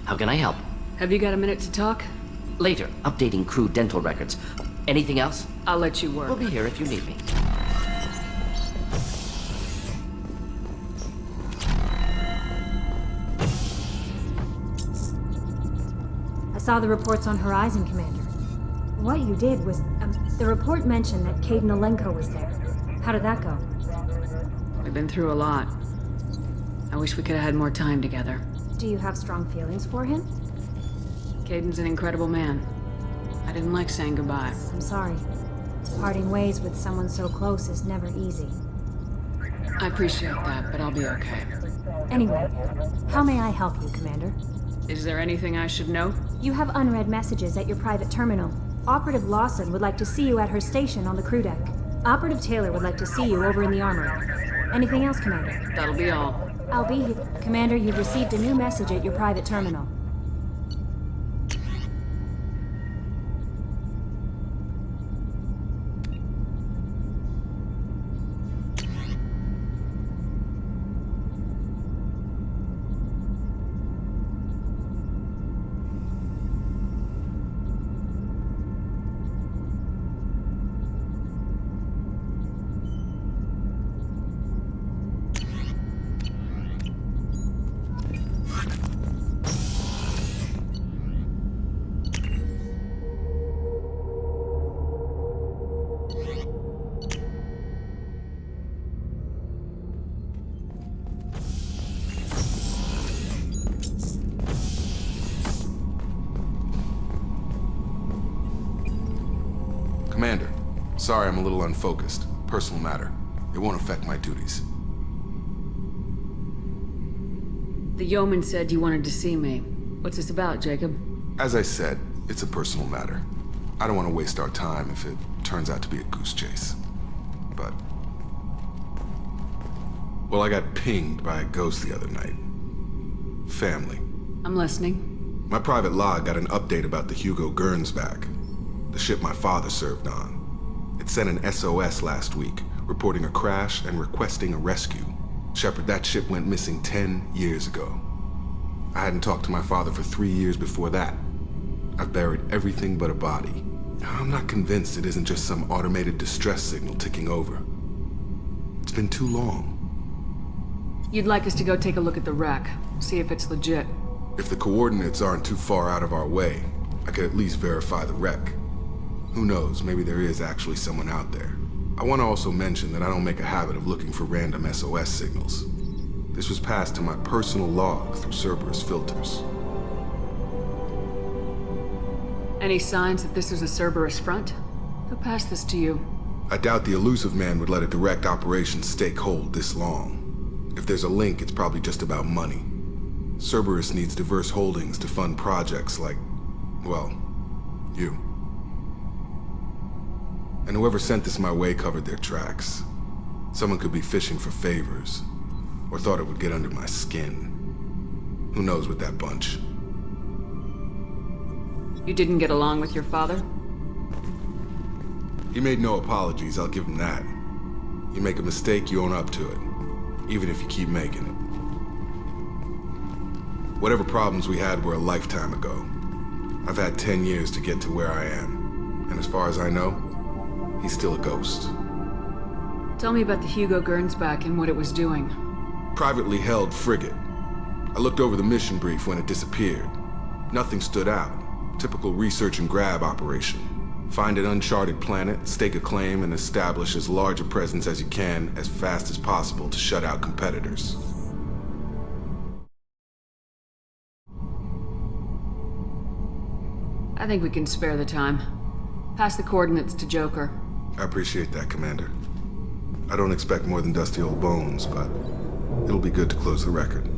How can I help? Have you got a minute to talk? Later, updating crew dental records. Anything else? I'll let you work. We'll be here if you need me. I saw the reports on Horizon, Commander. What you did was... the report mentioned that Caden Alenko was there. How did that go? We've been through a lot. I wish we could have had more time together. Do you have strong feelings for him? Caden's an incredible man. I didn't like saying goodbye. I'm sorry. Parting ways with someone so close is never easy. I appreciate that, but I'll be okay. Anyway, how may I help you, Commander? Is there anything I should know? You have unread messages at your private terminal. Operative Lawson would like to see you at her station on the crew deck. Operative Taylor would like to see you over in the armory. Anything else, Commander? That'll be all. I'll be here. Commander, you've received a new message at your private terminal. Commander, sorry I'm a little unfocused. Personal matter. It won't affect my duties. The yeoman said you wanted to see me. What's this about, Jacob? As I said, it's a personal matter. I don't want to waste our time if it turns out to be a goose chase. But... well, I got pinged by a ghost the other night. Family. I'm listening. My private log got an update about the Hugo Gernsback, the ship my father served on. It sent an SOS last week, reporting a crash and requesting a rescue. Shepard, that ship went missing 10 years ago. I hadn't talked to my father for 3 years before that. I've buried everything but a body. I'm not convinced it isn't just some automated distress signal ticking over. It's been too long. You'd like us to go take a look at the wreck, see if it's legit. If the coordinates aren't too far out of our way, I could at least verify the wreck. Who knows, maybe there is actually someone out there. I want to also mention that I don't make a habit of looking for random SOS signals. This was passed to my personal log through Cerberus filters. Any signs that this is a Cerberus front? Who passed this to you? I doubt the elusive man would let a direct operation stake hold this long. If there's a link, it's probably just about money. Cerberus needs diverse holdings to fund projects like, well, you. And whoever sent this my way covered their tracks. Someone could be fishing for favors, or thought it would get under my skin. Who knows with that bunch? You didn't get along with your father? He made no apologies, I'll give him that. You make a mistake, you own up to it, even if you keep making it. Whatever problems we had were a lifetime ago. I've had 10 years to get to where I am, and as far as I know, he's still a ghost. Tell me about the Hugo Gernsback and what it was doing. Privately held frigate. I looked over the mission brief when it disappeared. Nothing stood out. Typical research and grab operation. Find an uncharted planet, stake a claim, and establish as large a presence as you can as fast as possible to shut out competitors. I think we can spare the time. Pass the coordinates to Joker. I appreciate that, Commander. I don't expect more than dusty old bones, but it'll be good to close the record.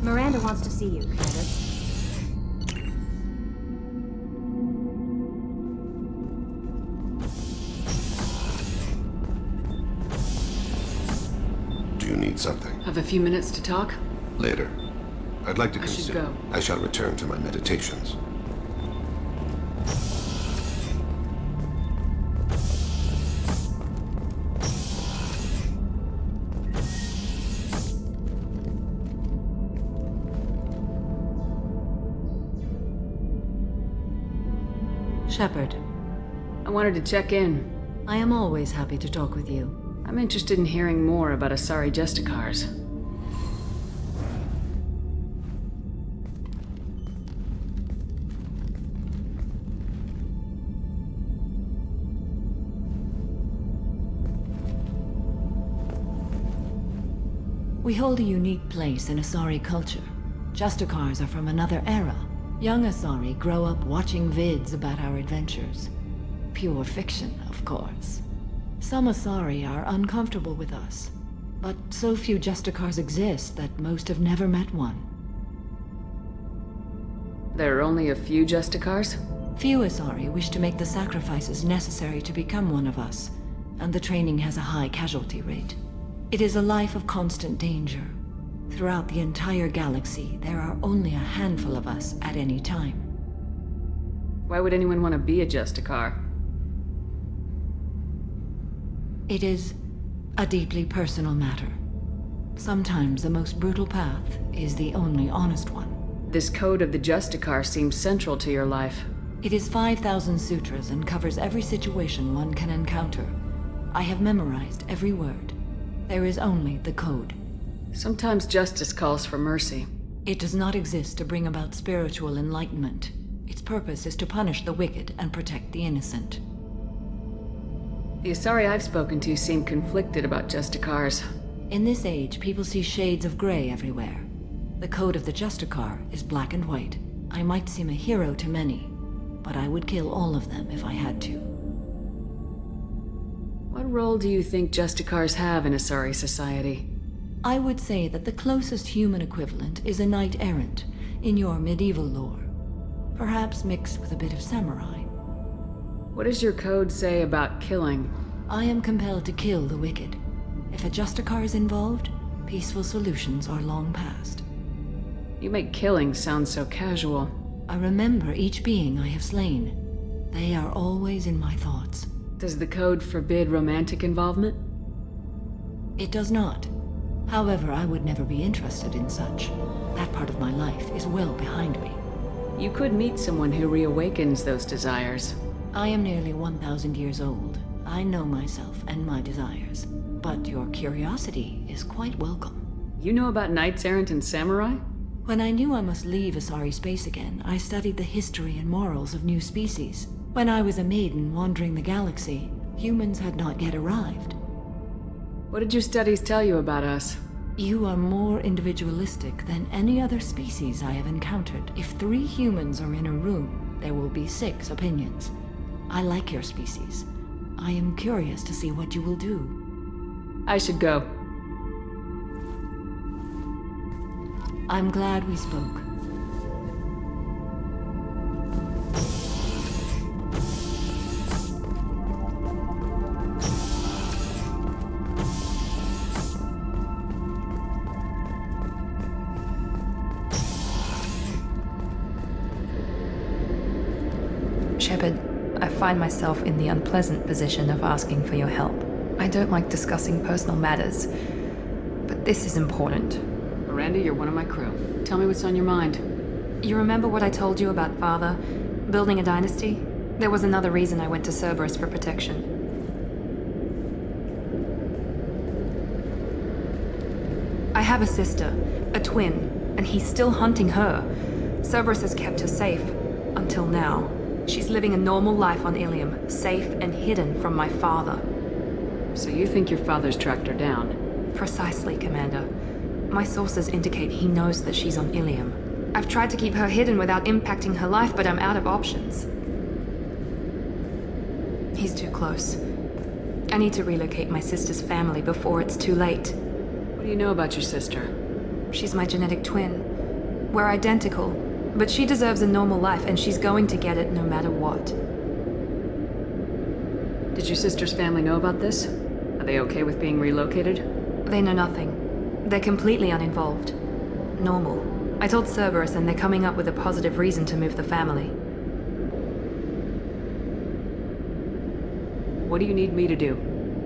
Miranda wants to see you, Commander. Do you need something? Have a few minutes to talk? Later. I'd like to I should consider. go. I shall return to my meditations. Shepard, I wanted to check in. I am always happy to talk with you. I'm interested in hearing more about Asari Justicars. We hold a unique place in Asari culture. Justicars are from another era. Young Asari grow up watching vids about our adventures. Pure fiction, of course. Some Asari are uncomfortable with us, but so few Justicars exist that most have never met one. There are only a few Justicars? Few Asari wish to make the sacrifices necessary to become one of us, and the training has a high casualty rate. It is a life of constant danger. Throughout the entire galaxy, there are only a handful of us at any time. Why would anyone want to be a Justicar? It is a deeply personal matter. Sometimes the most brutal path is the only honest one. This code of the Justicar seems central to your life. It is 5,000 sutras and covers every situation one can encounter. I have memorized every word. There is only the code. Sometimes justice calls for mercy. It does not exist to bring about spiritual enlightenment. Its purpose is to punish the wicked and protect the innocent. The Asari I've spoken to seem conflicted about Justicars. In this age, people see shades of gray everywhere. The code of the Justicar is black and white. I might seem a hero to many, but I would kill all of them if I had to. What role do you think Justicars have in Asari society? I would say that the closest human equivalent is a knight-errant in your medieval lore. Perhaps mixed with a bit of samurai. What does your code say about killing? I am compelled to kill the wicked. If a Justicar is involved, peaceful solutions are long past. You make killing sound so casual. I remember each being I have slain. They are always in my thoughts. Does the code forbid romantic involvement? It does not. However, I would never be interested in such. That part of my life is well behind me. You could meet someone who reawakens those desires. I am nearly 1,000 years old. I know myself and my desires. But your curiosity is quite welcome. You know about knights errant and samurai? When I knew I must leave Asari space again, I studied the history and morals of new species. When I was a maiden wandering the galaxy, humans had not yet arrived. What did your studies tell you about us? You are more individualistic than any other species I have encountered. If 3 humans are in a room, there will be 6 opinions. I like your species. I am curious to see what you will do. I should go. I'm glad we spoke. Shepard, I find myself in the unpleasant position of asking for your help. I don't like discussing personal matters, but this is important. Miranda, you're one of my crew. Tell me what's on your mind. You remember what I told you about Father? Building a dynasty? There was another reason I went to Cerberus for protection. I have a sister, a twin, and he's still hunting her. Cerberus has kept her safe, until now. She's living a normal life on Ilium, safe and hidden from my father. So you think your father's tracked her down? Precisely, Commander. My sources indicate he knows that she's on Ilium. I've tried to keep her hidden without impacting her life, but I'm out of options. He's too close. I need to relocate my sister's family before it's too late. What do you know about your sister? She's my genetic twin. We're identical, but she deserves a normal life and she's going to get it no matter what. Did your sister's family know about this? Are they okay with being relocated? They know nothing. They're completely uninvolved. Normal. I told Cerberus and they're coming up with a positive reason to move the family. What do you need me to do?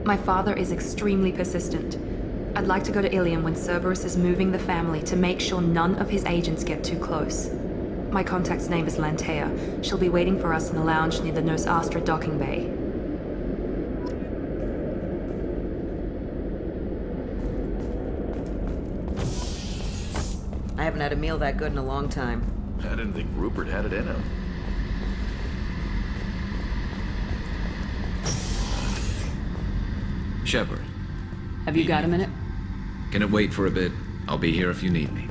My father is extremely persistent. I'd like to go to Ilium when Cerberus is moving the family to make sure none of his agents get too close. My contact's name is Lantea. She'll be waiting for us in the lounge near the Nos Astra docking bay. I haven't had a meal that good in a long time. I didn't think Rupert had it in him. Shepard. Have you got a minute? Can it wait for a bit? I'll be here if you need me.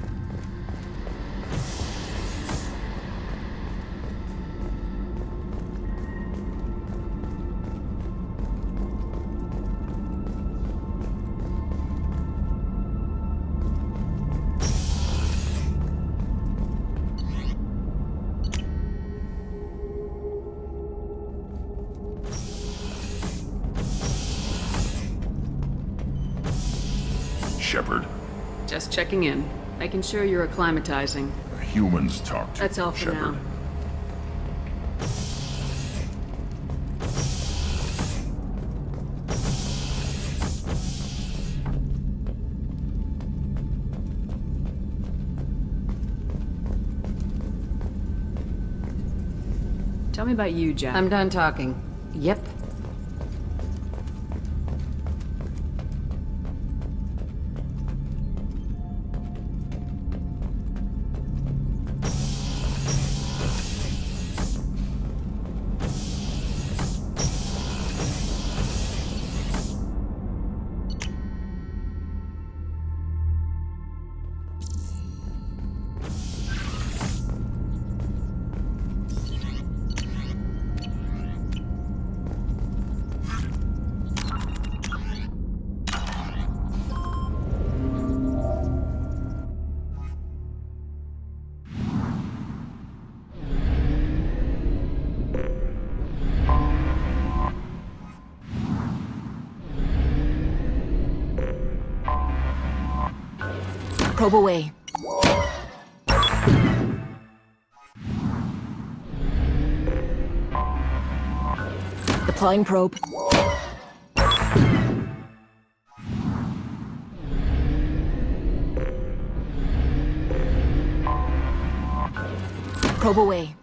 Shepard, Just checking in. Making sure you're acclimatizing. humans talk to That's all for Shepard. now. Tell me about you, Jack. I'm done talking. Yep. Probe away. Deploying probe. Probe away.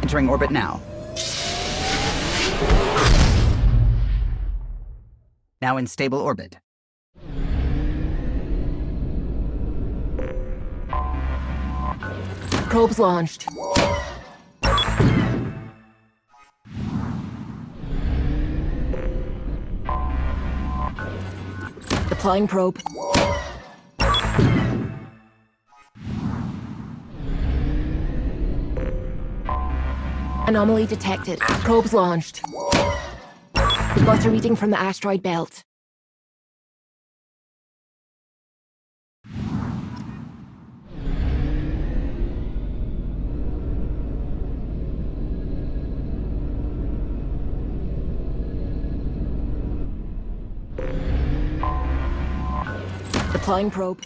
Entering orbit now. Now in stable orbit. Probes launched. Deploying probe. Anomaly detected. Probes launched. Got a reading from the asteroid belt. Deploying probe.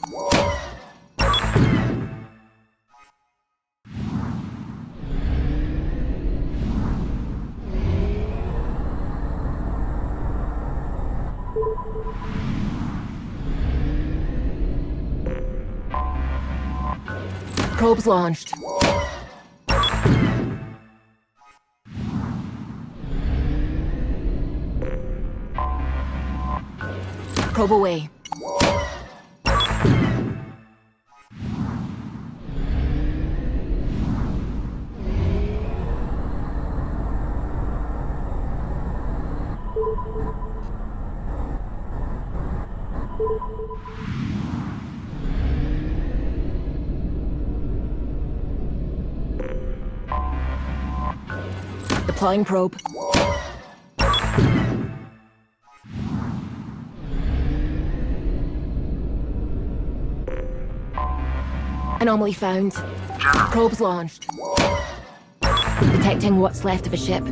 Probes launched. Probe away. Deploying probe. Anomaly found. Probes launched. Detecting what's left of a ship.